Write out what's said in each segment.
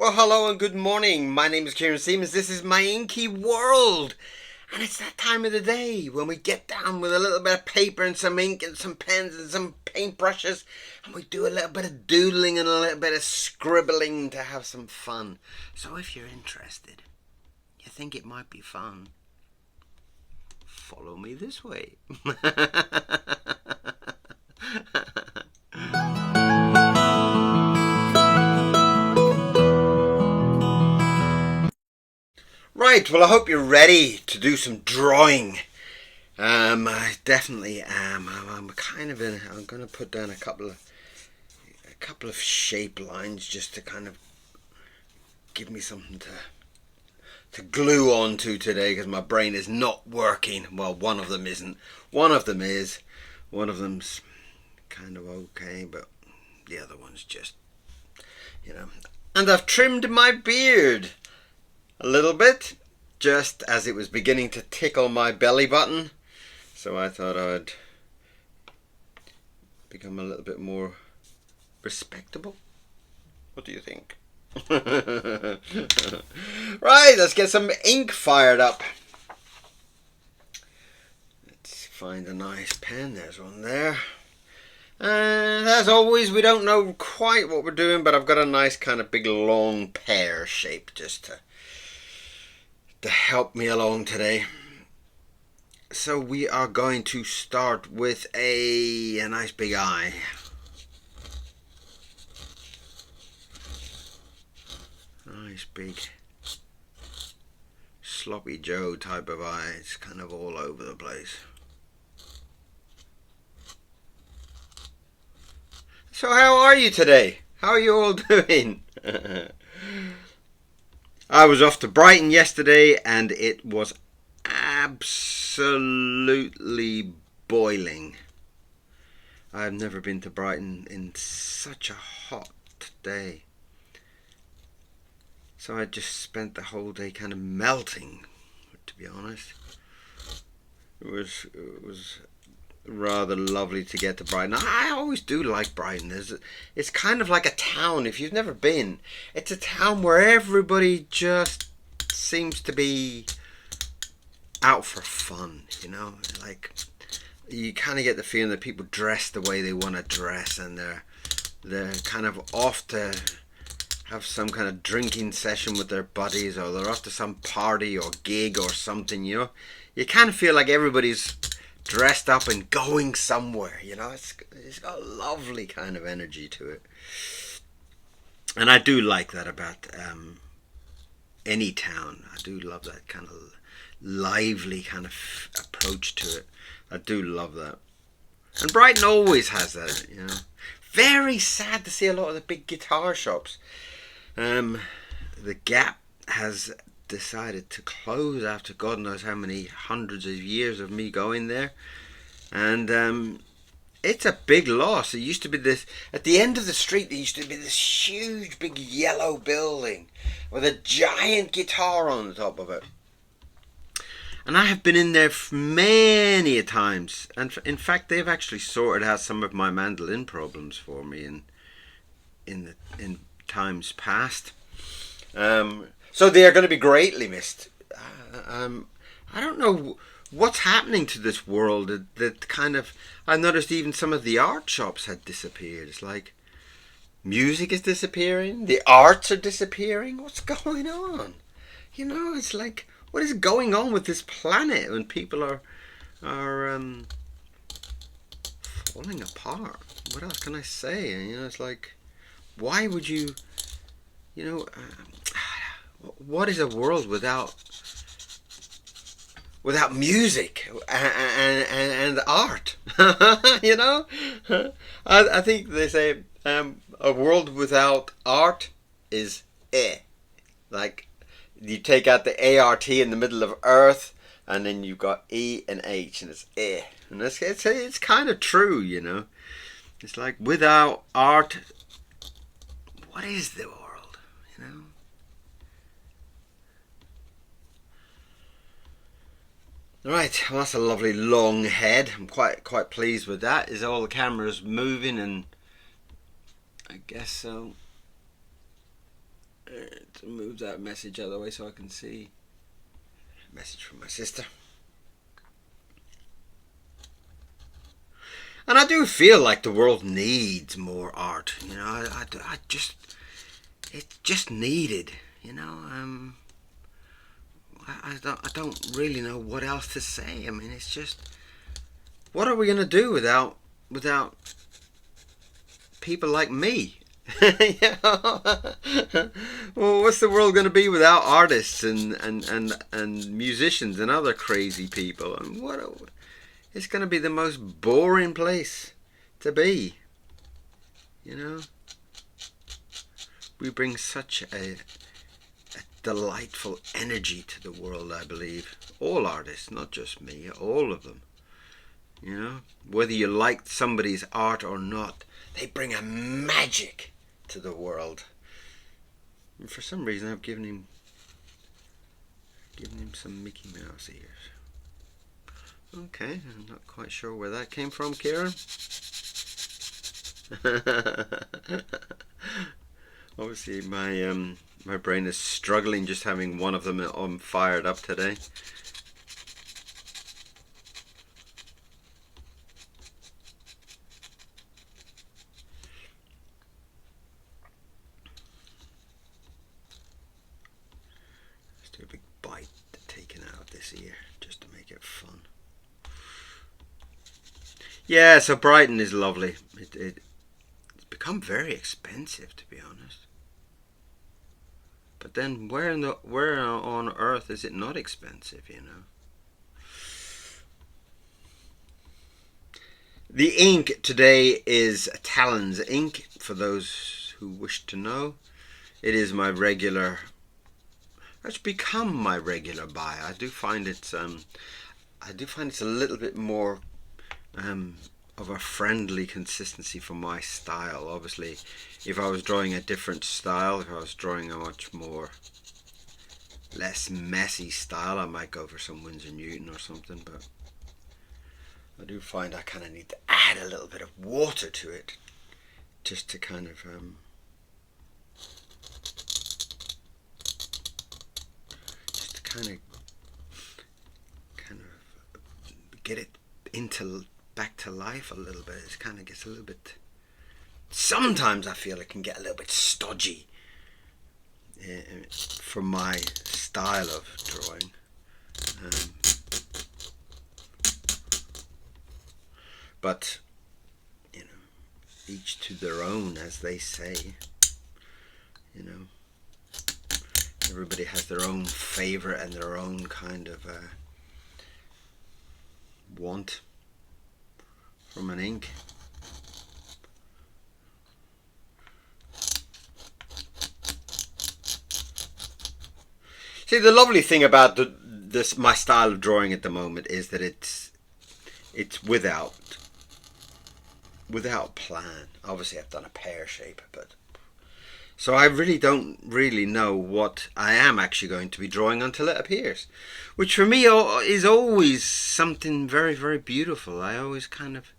Well, hello and good morning. My name is Kieron Seamons. This is my inky world. And it's that time of the day when we get down with a little bit of paper and some ink and some pens and some paintbrushes. And we do a little bit of doodling and a little bit of scribbling to have some fun. So if you're interested, you think it might be fun, follow me this way. Right, well I hope you're ready to do some drawing. I definitely am. I'm going to put down a couple of shape lines just to kind of give me something to glue onto today, because my brain is not working. Well, one of them isn't. One of them is. One of them's kind of okay, but the other one's just, And I've trimmed my beard a little bit, just as it was beginning to tickle my belly button. So I thought I'd become a little bit more respectable. What do you think? Right, let's get some ink fired up. Let's find a nice pen. There's one there. And as always, we don't know quite what we're doing, but I've got a nice kind of big long pear shape just to help me along today. So we are going to start with a nice big eye. Nice big sloppy Joe type of eye. It's kind of all over the place. So how are you today? How are you all doing? I was off to Brighton yesterday and it was absolutely boiling. I've never been to Brighton in such a hot day. So I just spent the whole day kind of melting, to be honest. It was rather lovely to get to Brighton. I always do like Brighton. It's kind of like a town. If you've never been, it's a town where everybody just seems to be out for fun, like you kind of get the feeling that people dress the way they want to dress, and they're kind of off to have some kind of drinking session with their buddies, or they're off to some party or gig or something. You kind of feel like everybody's dressed up and going somewhere. It's got a lovely kind of energy to it, and I do like that about any town. I do love that kind of lively kind of approach to it. I do love that, and Brighton always has that. Very sad to see a lot of the big guitar shops. The Gap has decided to close after God knows how many hundreds of years of me going there, and it's a big loss. It used to be this, at the end of the street there used to be this huge big yellow building with a giant guitar on the top of it, and I have been in there many a times, and in fact they've actually sorted out some of my mandolin problems for me in times past. So they are going to be greatly missed. I don't know what's happening to this world. That kind of, I noticed even some of the art shops had disappeared. It's like music is disappearing, the arts are disappearing. What's going on? It's like, what is going on with this planet when people are falling apart? What else can I say? It's like, why would you? What is a world without music and art? I think they say a world without art is like you take out the ART in the middle of Earth, and then you've got E and H, and it's and it's kind of true. It's like without art, what is the world? Right, well, that's a lovely long head. I'm quite pleased with that. Is all the cameras moving? And I guess so. move that message out of the way so I can see. Message from my sister. And I do feel like the world needs more art. You know, I just, it's just needed. You know, I don't really know what else to say. I mean, it's just, what are we gonna do without people like me? You know? Well, what's the world gonna be without artists and musicians and other crazy people? And it's gonna be the most boring place to be. You know, we bring such a delightful energy to the world, I believe. All artists, not just me, all of them. You know, whether you like somebody's art or not, they bring a magic to the world. And for some reason I've given him some Mickey Mouse ears. Okay, I'm not quite sure where that came from, Kieron. Obviously my brain is struggling just having one of them on fired up today. Let's do a big bite taken out of this ear just to make it fun. Yeah, so Brighton is lovely. It's become very expensive, to be honest. But then where on earth is it not expensive, you know? The ink today is Talon's ink, for those who wish to know. It is my regular, it's become my regular buy. I do find it's a little bit more of a friendly consistency for my style. Obviously, if I was drawing a different style, if I was drawing a much more less messy style, I might go for some Winsor Newton or something, but I do find I kind of need to add a little bit of water to it just to kind of get it back to life a little bit. It kind of gets a little bit, sometimes I feel it can get a little bit stodgy for my style of drawing. But, you know, each to their own, as they say. You know, everybody has their own favorite and their own kind of want from an ink. See, the lovely thing about my style of drawing at the moment is that it's without plan. Obviously I've done a pear shape, but so I really don't know what I am actually going to be drawing until it appears, which for me is always something very, very beautiful. I always kind of,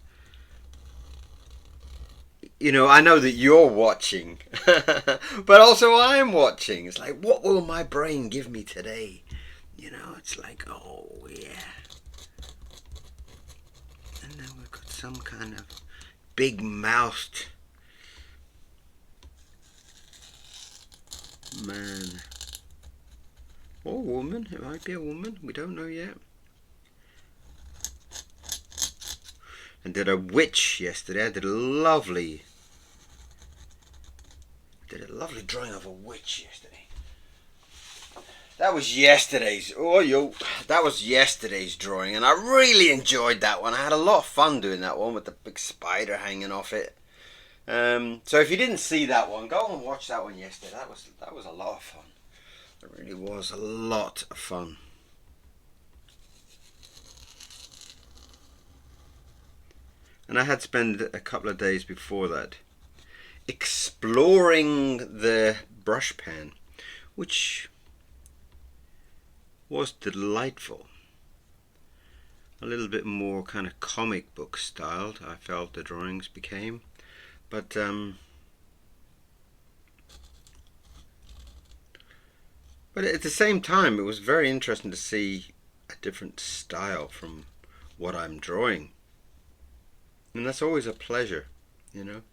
you know, I know that you're watching, but also I'm watching. It's like, what will my brain give me today? You know, it's like, oh yeah. And then we've got some kind of big-mouthed man. Or woman. It might be a woman. We don't know yet. And did a witch yesterday. I did a lovely drawing of a witch yesterday. That was yesterday's. That was yesterday's drawing, and I really enjoyed that one. I had a lot of fun doing that one with the big spider hanging off it. So if you didn't see that one, go and watch that one yesterday. That was a lot of fun. It really was a lot of fun. And I had spent a couple of days before that exploring the brush pen, which was delightful. A little bit more kind of comic book styled, I felt the drawings became, but But at the same time, it was very interesting to see a different style from what I'm drawing. And that's always a pleasure, you know.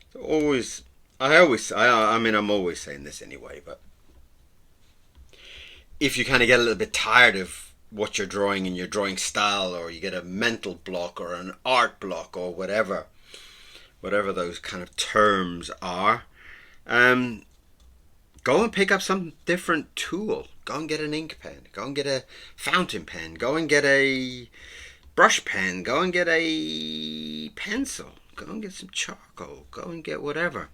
It's always, I mean, I'm always saying this anyway, but if you kind of get a little bit tired of what you're drawing in your drawing style, or you get a mental block or an art block or whatever those kind of terms are, go and pick up some different tool. Go and get an ink pen. Go and get a fountain pen. Go and get a brush pen. Go and get a pencil. Go and get some charcoal. Go and get whatever.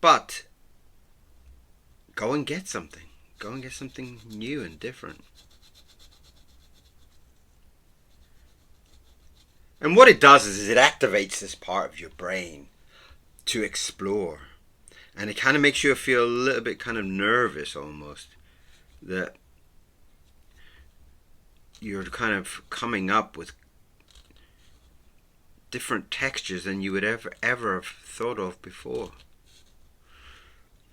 But go and get something. Go and get something new and different. And what it does is it activates this part of your brain to explore. And it kind of makes you feel a little bit kind of nervous almost. That you're kind of coming up with different textures than you would ever have thought of before.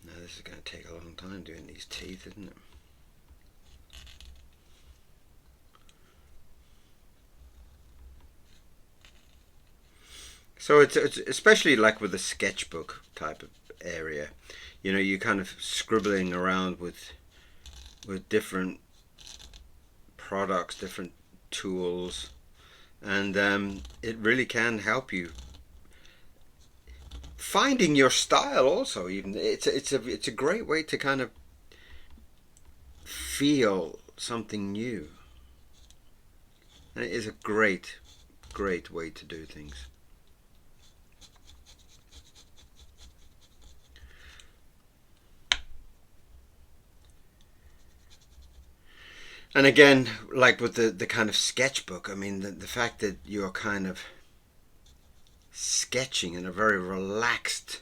Now this is going to take a long time doing these teeth, isn't it? So it's especially like with the sketchbook type of area, you know, you're kind of scribbling around with different products, different tools, and it really can help you finding your style. Also, even it's a great way to kind of feel something new, and it is a great way to do things. And again, like with the kind of sketchbook, I mean, the fact that you're kind of sketching in a very relaxed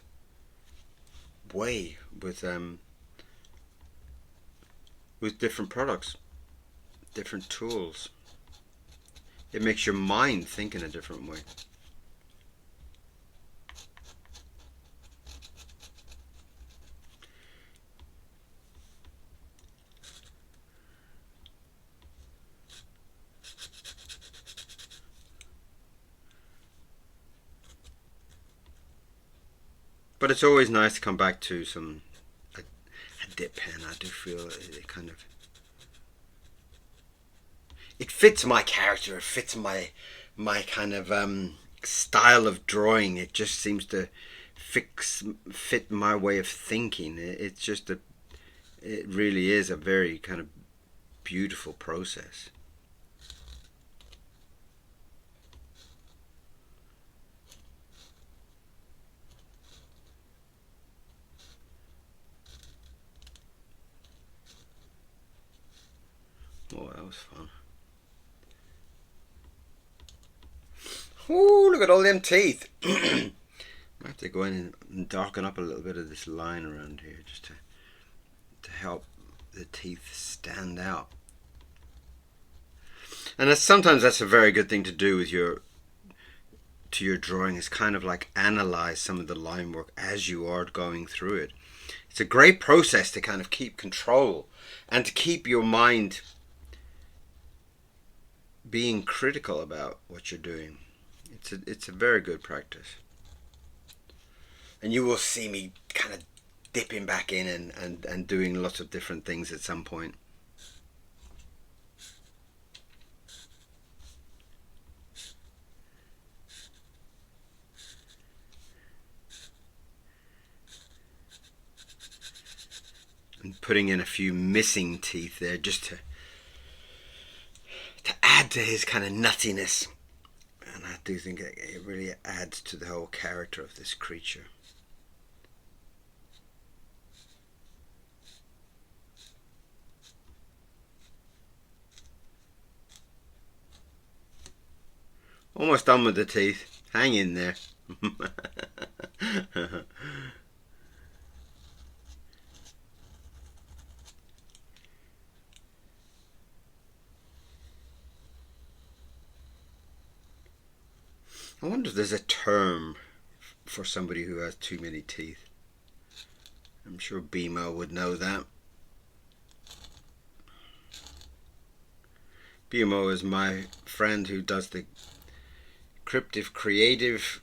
way with different products, different tools, it makes your mind think in a different way. But it's always nice to come back to a dip pen. I do feel it kind of, it fits my character. It fits my kind of style of drawing. It just seems to fit my way of thinking. It's just it really is a very kind of beautiful process. Oh, that was fun. Oh, look at all them teeth. I have to go in and darken up a little bit of this line around here just to help the teeth stand out. And sometimes that's a very good thing to do with your drawing, is kind of like analyze some of the line work as you are going through it. It's a great process to kind of keep control and to keep your mind being critical about what you're doing. It's a very good practice. And you will see me kind of dipping back in and doing lots of different things at some point. And putting in a few missing teeth there just to add to his kind of nuttiness. And I do think it really adds to the whole character of this creature. Almost done with the teeth. Hang in there. I wonder if there's a term for somebody who has too many teeth. I'm sure BMO would know that. BMO is my friend who does the cryptic creative.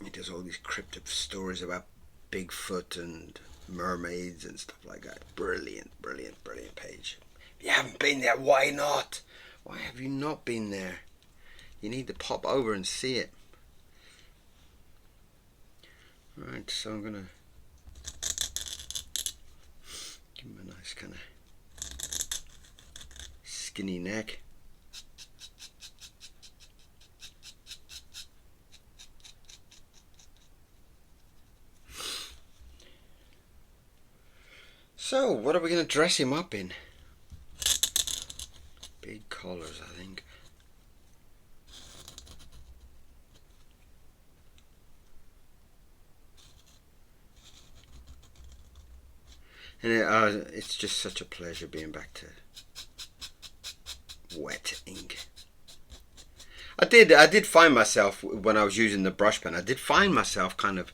He does all these cryptic stories about Bigfoot and mermaids and stuff like that. Brilliant, brilliant, brilliant page. If you haven't been there, why not? Why have you not been there? You need to pop over and see it. Alright, so I'm going to give him a nice kind of skinny neck. So, what are we going to dress him up in? Big collars, I think. And it's just such a pleasure being back to wet ink. I did find myself, when I was using the brush pen, I did find myself kind of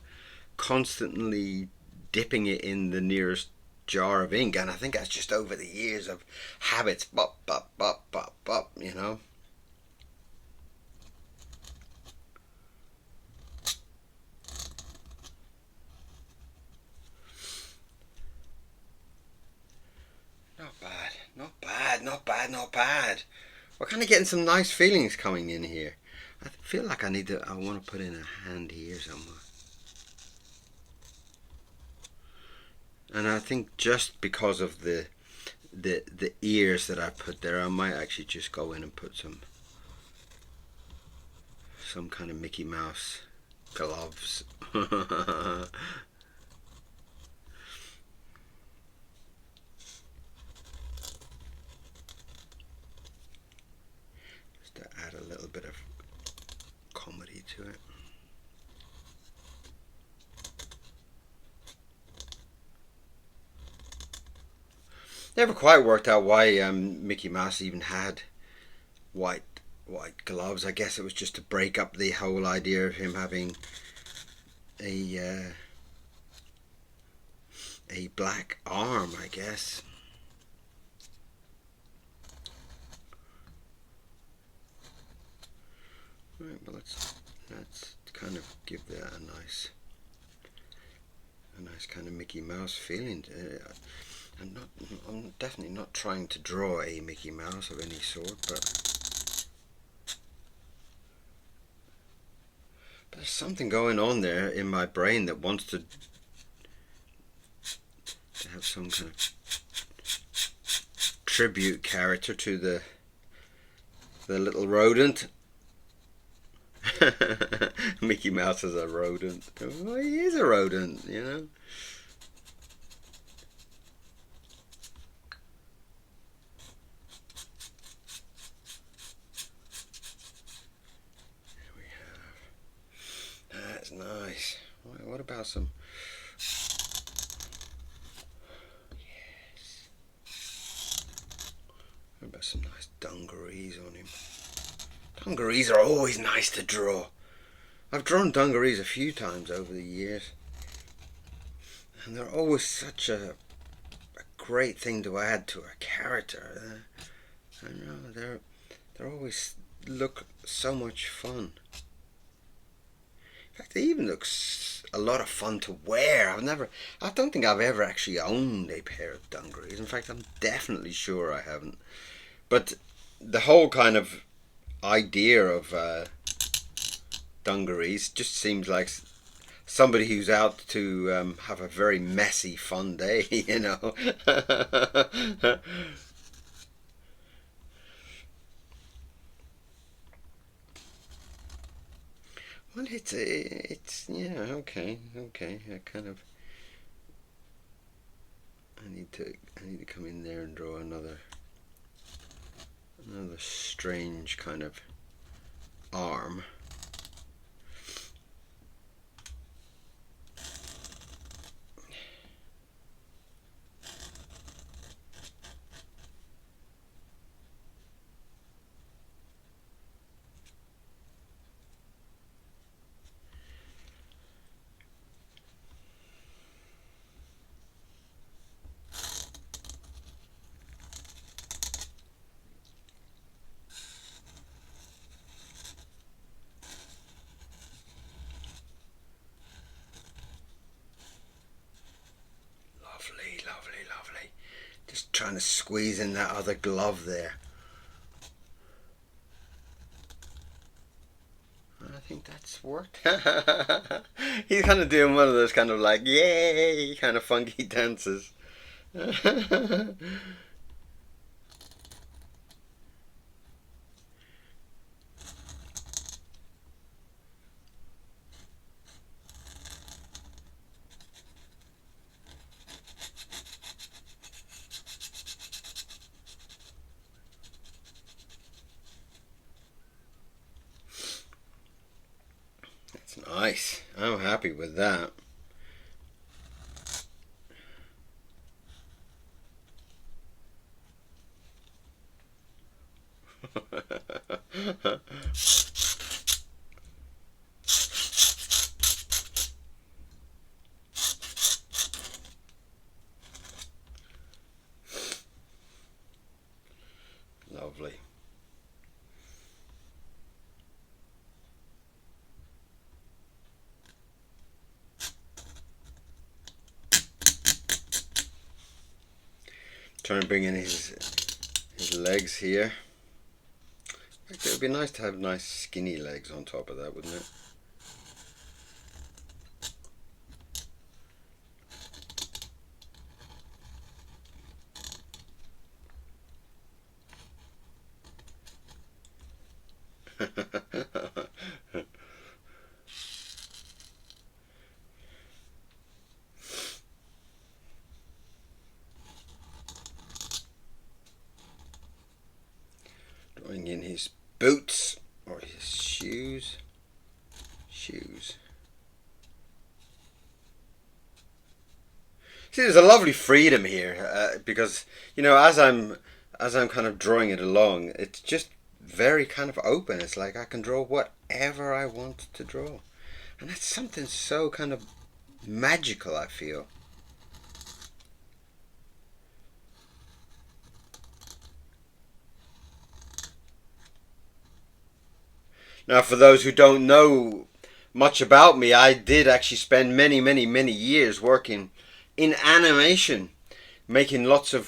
constantly dipping it in the nearest jar of ink, and I think that's just over the years of habits. Bop, bop, bop, bop, bop, you know. Not bad, not bad, not bad, not bad. We're kind of getting some nice feelings coming in here. I feel like I want to put in a hand here somewhere. And I think just because of the ears that I put there, I might actually just go in and put some kind of Mickey Mouse gloves. Just to add a little bit of comedy to it. Never quite worked out why Mickey Mouse even had white gloves. I guess it was just to break up the whole idea of him having a black arm, I guess. Right, well let's kind of give that a nice kind of Mickey Mouse feeling. I'm definitely not trying to draw a Mickey Mouse of any sort, but there's something going on there in my brain that wants to have some kind of tribute character to the little rodent. Mickey Mouse is a rodent. Well, he is a rodent, you know. That's nice. What about some? Yes. What about some nice dungarees on him? Dungarees are always nice to draw. I've drawn dungarees a few times over the years, and they're always such a great thing to add to a character. I know they always look so much fun. In fact, they even look a lot of fun to wear. I don't think I've ever actually owned a pair of dungarees. In fact, I'm definitely sure I haven't. But the whole kind of idea of dungarees just seems like somebody who's out to have a very messy, fun day, you know. Well, it's yeah, okay. I kind of I need to come in there and draw another strange kind of arm. trying to squeeze in that other glove there. I think that's worked. He's kind of doing one of those kind of like, yay, kind of funky dances. Nice. I'm happy with that. Lovely. Trying to bring in his legs here. It would be nice to have nice skinny legs on top of that, wouldn't it? Drawing in his boots or his shoes. See, there's a lovely freedom here because, you know, as I'm kind of drawing it along, it's just very kind of open. It's like I can draw whatever I want to draw, and that's something so kind of magical, I feel. Now, for those who don't know much about me, I did actually spend many years working in animation, making lots of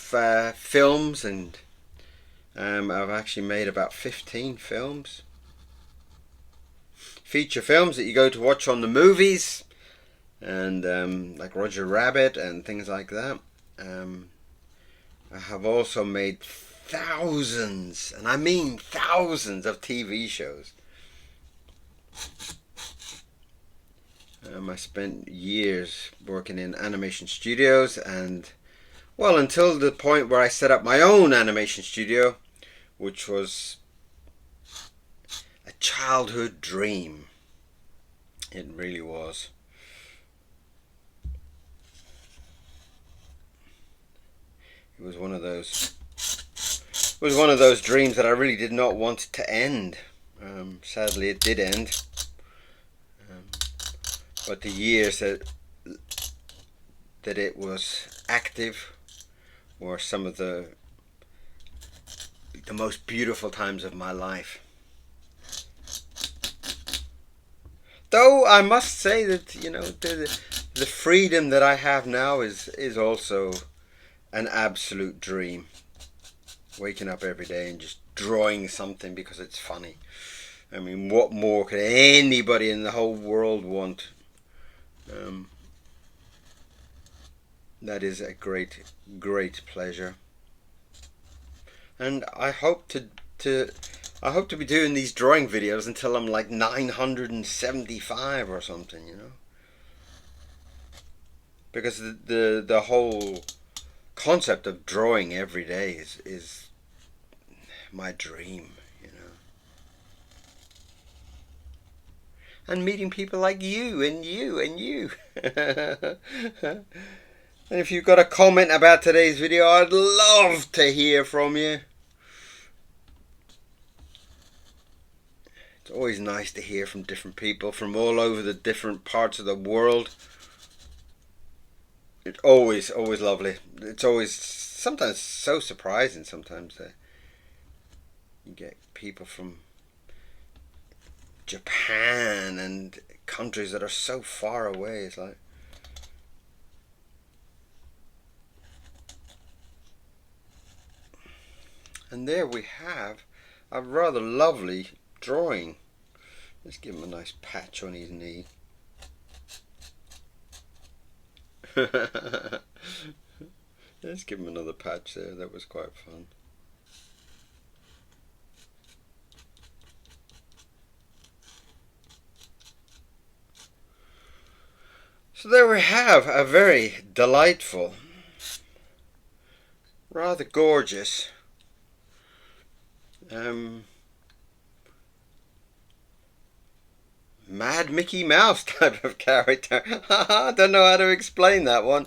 films, and I've actually made about 15 films. Feature films that you go to watch on the movies, and like Roger Rabbit and things like that. I have also made thousands, and I mean thousands, of TV shows. I spent years working in animation studios, and well, until the point where I set up my own animation studio, which was a childhood dream. It really was. It was one of those dreams that I really did not want to end. Sadly, it did end. But the years that it was active were some of the most beautiful times of my life. Though I must say that, you know, the freedom that I have now is also an absolute dream. Waking up every day and just drawing something because it's funny. I mean, what more could anybody in the whole world want? That is a great pleasure, and I hope to be doing these drawing videos until I'm like 975 or something, you know, because the whole concept of drawing every day is my dream, you know. And meeting people like you and you and you. And if you've got a comment about today's video, I'd love to hear from you. It's always nice to hear from different people from all over the different parts of the world. It's always lovely. It's always sometimes so surprising. Sometimes you get people from Japan and countries that are so far away. It's like, And there we have a rather lovely drawing. Let's give him a nice patch on his knee. Let's give him another patch there. That was quite fun. So there we have a very delightful, rather gorgeous Mad Mickey Mouse type of character. I don't know how to explain that one.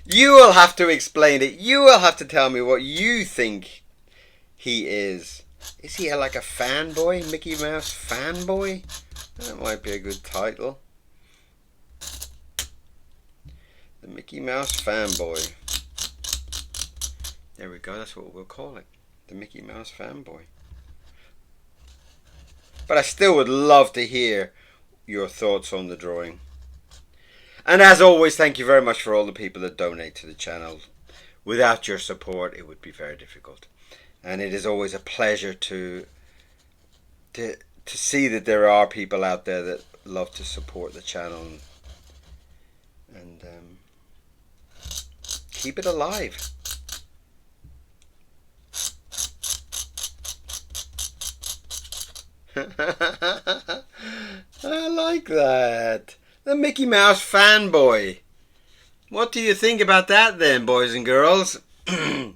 You will have to explain it. You will have to tell me what you think he is. Is he like a fanboy? Mickey Mouse fanboy? That might be a good title. The Mickey Mouse fanboy. There we go, that's what we'll call it. The Mickey Mouse fanboy. But I still would love to hear your thoughts on the drawing. And as always, thank you very much for all the people that donate to the channel. Without your support, it would be very difficult. And it is always a pleasure to see that there are people out there that love to support the channel and keep it alive. I like that. The Mickey Mouse fanboy. What do you think about that then, boys and girls? That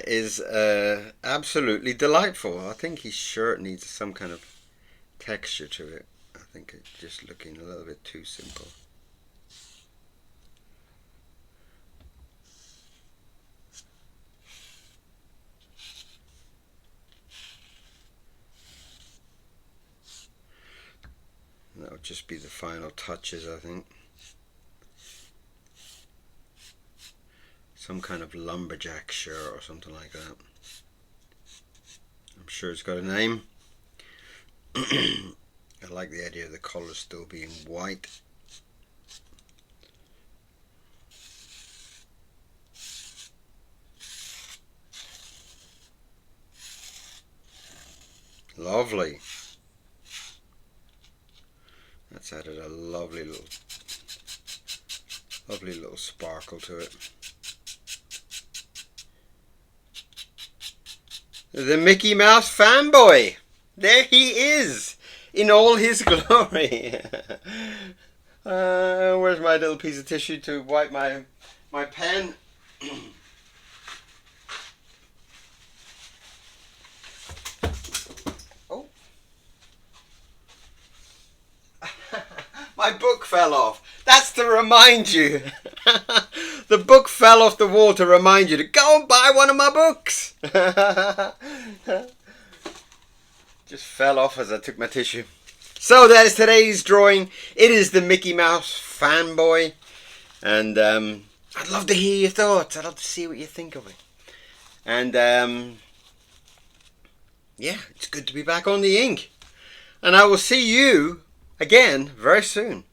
is absolutely delightful. I think his shirt needs some kind of texture to it. I think it's just looking a little bit too simple. That would just be the final touches, I think. Some kind of lumberjack shirt or something like that. I'm sure it's got a name. I like the idea of the colours still being white. Lovely. That's added a lovely little sparkle to it. The Mickey Mouse fanboy. There he is in all his glory. Where's my little piece of tissue to wipe my pen? Oh. My book fell off. That's to remind you. The book fell off the wall to remind you to go and buy one of my books. Just fell off as I took my tissue. So that is today's drawing. It is the Mickey Mouse fanboy. And I'd love to hear your thoughts. I'd love to see what you think of it. And yeah, it's good to be back on the ink. And I will see you again very soon.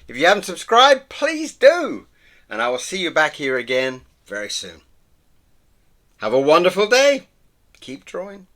If you haven't subscribed, please do. And I will see you back here again very soon. Have a wonderful day. Keep drawing.